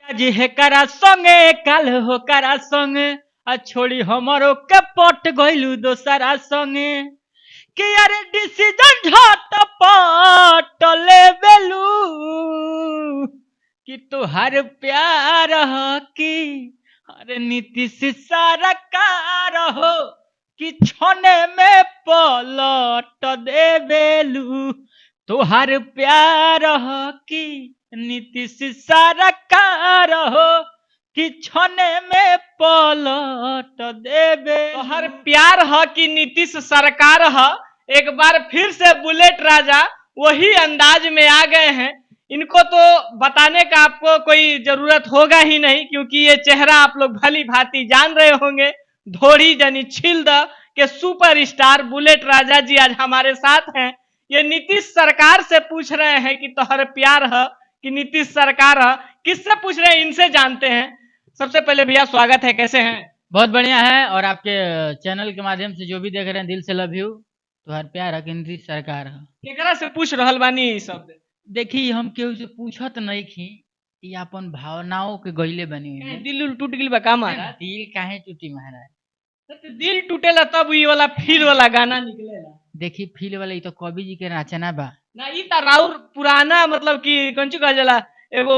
आज हेकरा संगे काल होकरा संगे आ छोड़ी हमरो के पट गइलू दोसरा संगे कि अरे डिसीजन झटपट ले बेलू कि तोहार प्यार ह कि अरे नीतीश सरकार हो कि छने में पलट दे बेलू तोहार प्यार ह कि नीतीश सरकार हो कि छने में पलट देबे तोहर प्यार ह कि नीतीश सरकार ह। एक बार फिर से बुलेट राजा वही अंदाज में आ गए हैं। इनको तो बताने का आपको कोई जरूरत होगा ही नहीं, क्योंकि ये चेहरा आप लोग भली भांति जान रहे होंगे। धोड़ी जनी छिल्द के सुपरस्टार बुलेट राजा जी आज हमारे साथ हैं। ये नीतीश सरकार से पूछ रहे हैं कि तोहर प्यार है कि नीतीश सरकार है। किससे पूछ रहे हैं, इनसे जानते हैं। सबसे पहले भैया स्वागत है, कैसे हैं? बहुत बढ़िया है। और आपके चैनल के माध्यम से जो भी देख रहे हैं, दिल से लव यू। तोहर प्यार है कि नीतीश सरकार है। केकरा से पूछ रहल बानी ई शब्द? देखी हम केहू से पूछत नहीं खी, ई अपन भावनाओं के गइले बनी हुई कहीं में। दिल उल टूट गइल बा का महाराज? दिल काहे टूटी महाराज? तो दिल टूटेला तब ई वाला फील वाला गाना निकलेला। देखी फील वाला ई तो कवि जी के रचना बा ना ई ता राउर पुराना मतलब कि कंचू कहल जाला एगो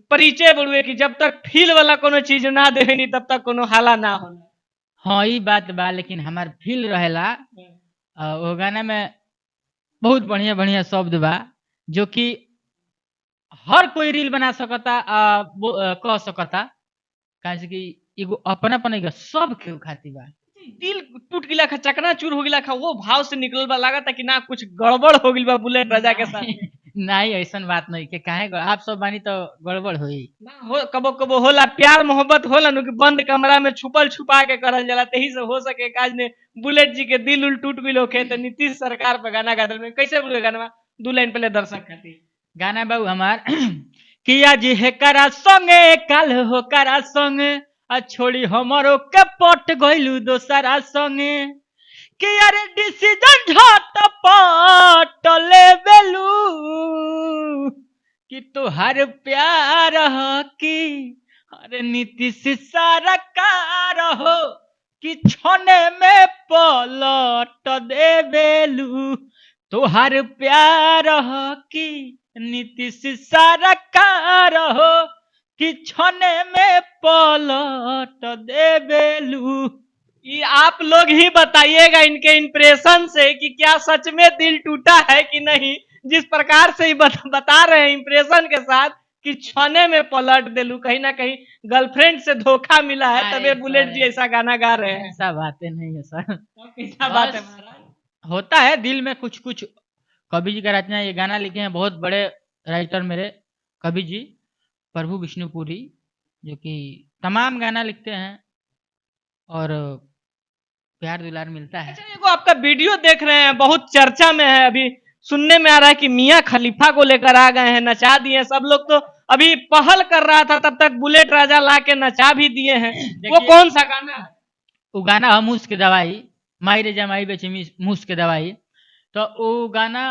परिचय बड़ुए कि जब तक फील वाला कोनो चीज ना देनी तब तक कोनो हाला ना होला। हाँ ई बात बा, लेकिन हमार फील रहेला। वो गाना में बहुत बढ़िया बढ़िया शब्द बा जो कि हर कोई रील बना सकता, कह सकता। काहे से कि एगो अपनापन एगो सब के खातिर बा। दिल टूट गिला खा, चकना चूर हो गिला खा, वो भाव से निकलल बा। लागता कि ना कुछ गड़बड़ हो गिल बा बुलेट राजा के साथ। नहीं ऐसा बात नहीं के काहे आप सब बानी तो गड़बड़ होई ना हो, कबो कबो होला प्यार मोहब्बत होला नु कि बंद कमरा में छुपल छुपा के करल जाला। तेही से हो सके काज ने बुलेट जी के दिल उल टूट गइल होखे तो नीतीश सरकार पे गाना गा देल। कैसे बोले गाना? दू लाइन पहले दर्शक खातिर गाना बाबू हमार कि आज हेकरा संगे काल होकरा संगे आ छोड़ी हमरो के पट गइलू दोसरा संगे कि अरे डिसीजन झटपट ले बेलू कि तोहार प्यार ह कि अरे नीतीश सरकार हो कि छने में पलट दे बेलू तोहार प्यार ह कि नीतीश सरकार हो कि छने में पलट दे बेलू। ये आप लोग ही बताइएगा इनके इंप्रेशन से कि क्या सच में दिल टूटा है कि नहीं। जिस प्रकार से ये बता रहे हैं इंप्रेशन के साथ कि छने में पलट देलू, कहीं ना कहीं गर्लफ्रेंड से धोखा मिला है, तबे बुलेट जी ऐसा गाना गा रहे हैं। ऐसा बातें नहीं है सर। कैसा बात है महाराज? होता है दिल में कुछ कुछ। कवि जी का रचना, ये गाना लिखे हैं बहुत बड़े राइटर मेरे कवि जी प्रभु विष्णुपुरी, जो कि तमाम गाना लिखते हैं और प्यार दुलार मिलता है। अच्छा, एगो आपका वीडियो देख रहे हैं, बहुत चर्चा में है। अभी सुनने में आ रहा है कि मियां खलीफा को लेकर आ गए हैं, नचा दिए। सब लोग तो अभी पहल कर रहा था, तब तक बुलेट राजा ला के नचा भी दिए हैं। वो कौन सा गाना है? वो गाना है मूस के दवाई, माई रे जमाई बेचे मूस के दवाई। तो वो गाना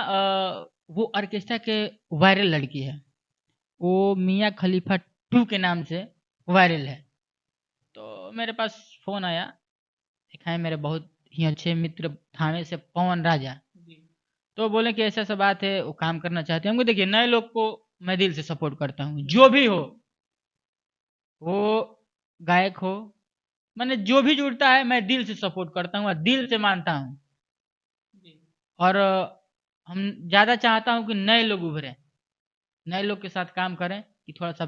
वो ऑर्केस्ट्रा के वायरल लड़की है, वो मियां खलीफा 2 के नाम से वायरल है। तो मेरे पास फोन आया, दिखाए मेरे बहुत ही अच्छे मित्र थाने से पवन राजा। तो बोले कि ऐसा सब बात है, वो काम करना चाहते हैं। देखिए नए लोग को मैं दिल से सपोर्ट करता हूँ, जो भी हो, वो गायक हो, मैंने जो भी जुड़ता है मैं दिल से सपोर्ट करता हूँ और दिल से मानता हूँ। और हम ज्यादा चाहता हूँ कि नए लोग उभरे, नए लोग के साथ काम करें कि थोड़ा सा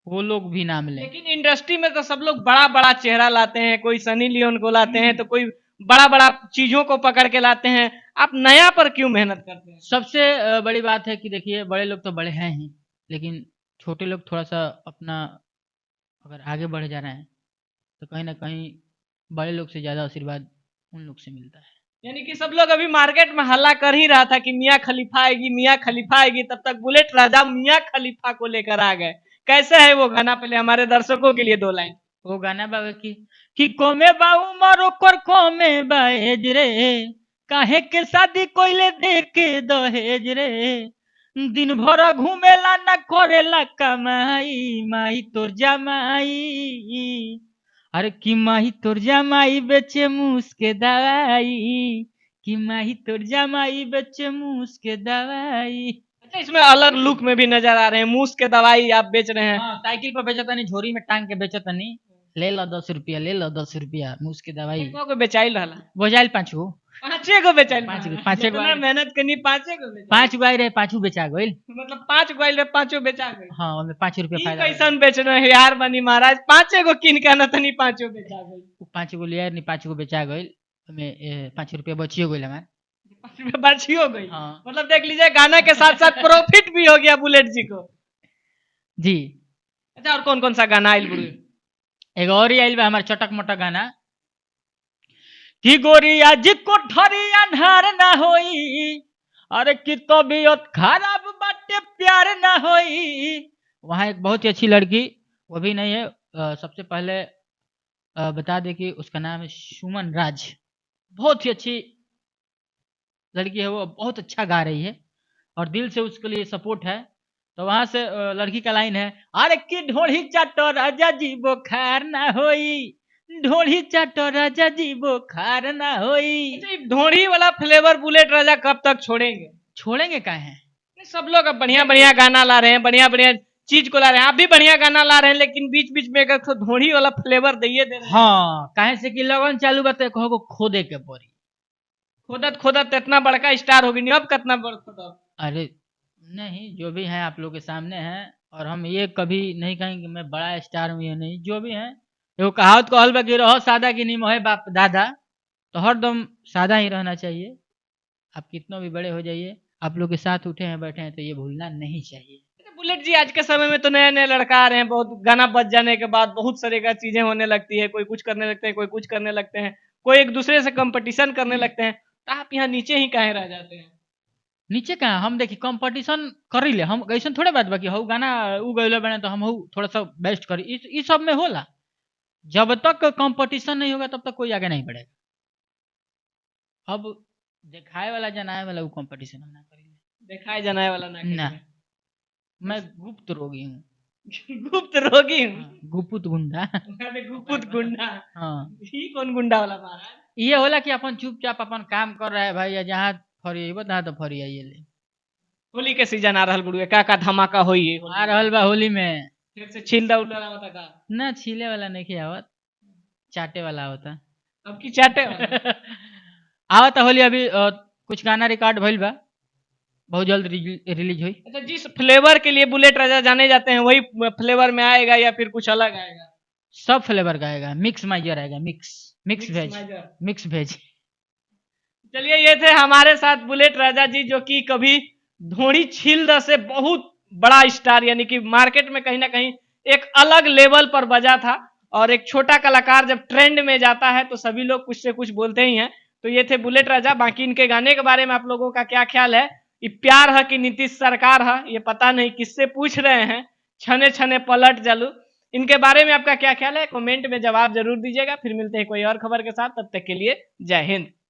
वो लोग भी नाम लें। लेकिन इंडस्ट्री में तो सब लोग बड़ा बड़ा चेहरा लाते हैं, कोई सनी लियोन को लाते हैं, तो कोई बड़ा बड़ा चीजों को पकड़ के लाते हैं। आप नया पर क्यों मेहनत करते हैं? सबसे बड़ी बात है कि देखिए बड़े लोग तो बड़े हैं ही, लेकिन छोटे लोग थोड़ा सा अपना अगर आगे बढ़ जा रहे हैं तो कहीं ना कहीं बड़े लोग से ज्यादा आशीर्वाद उन लोग से मिलता है। यानी कि सब लोग अभी मार्केट में हल्ला कर ही रहा था कि मियां खलीफा आएगी, मियां खलीफा आएगी, तब तक बुलेट राजा मियां खलीफा को लेकर आ गए। कैसे है वो गाना? पहले हमारे दर्शकों के लिए दो लाइन। वो गाना बाबा कि कोमे बाऊ मारो कर कोमे बाएज रे, काहे के शादी कोइले दे के दहेज रे, दिन भर घूमेला न करेला कमाई, माई तोर जमाई। अरे कि माही तोर जमाई बेचे मूस के दवाई, कि माही तोर जमाई बेचे मूस के दवाई। अच्छा, इसमें अलग लुक में भी नजर आ रहे हैं, मूस के दवाई आप बेच रहे हैं। हाँ, साइकिल पर बेचता नहीं, झोरी में टांग के बेचता नहीं। ले लो 10 रुपया, ले लो 10 रुपया, मूस के दवाई। कितना को बेचाइल रहला? बोझाइल 5 गो। 5 गो बेचाइल? 5 जितना गो। मेहनत करनी 5 गो बेचाइल? 5 गो आई रहे, 5 बेचा गइल। मतलब 5 गो आइल रहे, 5 बेचा गए। हाँ, ओमे 5 रुपया ई फायदा। कैसन बेच रहे हैं यार बनी महाराज, 5 गो किन के ना तनी 5 बेचा गए। 5 गो लिया नहीं, 5 गो बेचा गइल। ओमे 5 रुपया बचियो गइल हमार। 5 रुपये बची हो गई। हाँ। मतलब देख लीजिए, गाना के साथ साथ प्रॉफिट भी हो गया बुलेट जी को। जी। अच्छा, और कौन कौन सा गाना आइल बुढ़ू? एक और ही आइल बा हमार चटक मटक गाना, कि गोरिया जी कोठरी अन्हार ना होई, अरे कि तबीयत खराब बाटे प्यार ना होई। वहाँ एक बहुत ही अच्छी लड़की, वो भी नहीं है, सबसे पहले बता दे कि उसका नाम है सुमन राज। बहुत ही अच्छी लड़की है, वो बहुत अच्छा गा रही है और दिल से उसके लिए सपोर्ट है। तो वहां से लड़की का लाइन है, अरे कि ढोढ़ी चाटो राजा जी बुखार ना होई, ढोढ़ी चाटो राजा जी बुखार ना होई। अच्छा, ये ढोढ़ी वाला फ्लेवर बुलेट राजा कब तक छोड़ेंगे? छोड़ेंगे काहे हैं? सब लोग अब बढ़िया बढ़िया गाना ला रहे हैं, बढ़िया बढ़िया चीज को ला रहे हैं, आप भी बढ़िया गाना ला रहे हैं, लेकिन बीच बीच में एक तो ढोढ़ी वाला फ्लेवर दिए दे रहे हैं। हाँ, काहे से कि लगन चालू बा तो कहो खोदे के पड़ी। खोदत खोदत इतना बड़का स्टार होगी नहीं, अब कितना बड़ा खोदत? अरे नहीं, जो भी है आप लोग के सामने है, और हम ये कभी नहीं कहेंगे कि मैं बड़ा स्टार हूँ, ये नहीं, जो भी है। एगो कहावत कहल बा कि रहो सादा की नीम है बाप दादा, तो हरदम सादा ही रहना चाहिए। आप कितना भी बड़े हो जाइए, आप लोग के साथ उठे हैं बैठे हैं तो ये भूलना नहीं चाहिए। बुलेट जी, आज के समय में तो नए नए लड़का आ रहे हैं, बहुत गाना बज जाने के बाद बहुत सारे का चीजें होने लगती है, कोई कुछ करने लगते हैं, कोई कुछ करने लगते हैं, कोई एक दूसरे से कंपटीशन करने लगते हैं, तो आप यहाँ नीचे ही काहे रह जाते हैं? नीचे कहाँ, हम देखिए कंपटीशन कर ले, हम ऐसा थोड़े बात बाकी हऊ गाना उ गैले बने तो हम हऊ थोड़ा सा बेस्ट करी, इस सब में होला। जब तक कंपटीशन नहीं होगा तब तक कोई आगे नहीं बढ़ेगा। अब दिखाए वाला जनाए वाला वो कंपटीशन हम ना करेंगे। दिखाए जाने वाला ना ना, करें। मैं गुप्त रोगी हूँ। गुप्त रोगी हूँ। हाँ, गुप्त गुंडा। अरे गुप्त गुंडा। हाँ, ही कौन गुंडा वाला महाराज? ये होला कि अपन चुपचाप अपन काम कर रहा है भाई, या जहाँ फरी बता तो फरी आइए ले। होली के सीजन आ रहल बुढ़ू, का धमाका होई है आ रहल बा होली में। फिर से छील उड़ रहा होता का? ना छीले वाला नहीं आवत, चाटे वाला होता। अब की चाटे वाला? आवत होली अभी कुछ गाना रिकॉर्ड भइल बा, बहुत जल्द रिलीज हुई। अच्छा, जिस फ्लेवर के लिए बुलेट राजा जाने जाते हैं वही फ्लेवर में आएगा या फिर कुछ अलग आएगा? सब फ्लेवर का आएगा, मिक्स माइजर आएगा, मिक्स मिक्स वेज, माइजर। Mix veg. चलिए, ये थे हमारे साथ बुलेट राजा जी, जो कि कभी धोनी छील से बहुत बड़ा स्टार, यानी कि मार्केट में कहीं ना कहीं एक अलग लेवल पर बजा था, और एक छोटा कलाकार जब ट्रेंड में जाता है तो सभी लोग कुछ से कुछ बोलते ही हैं। तो ये थे बुलेट राजा। बाकी इनके गाने के बारे में आप लोगों का क्या ख्याल है? ये प्यार है कि नीतीश सरकार है, ये पता नहीं, किससे पूछ रहे हैं, छने छने पलट जलू। इनके बारे में आपका क्या ख्याल है? कमेंट में जवाब जरूर दीजिएगा। फिर मिलते हैं कोई और खबर के साथ, तब तक के लिए जय हिंद।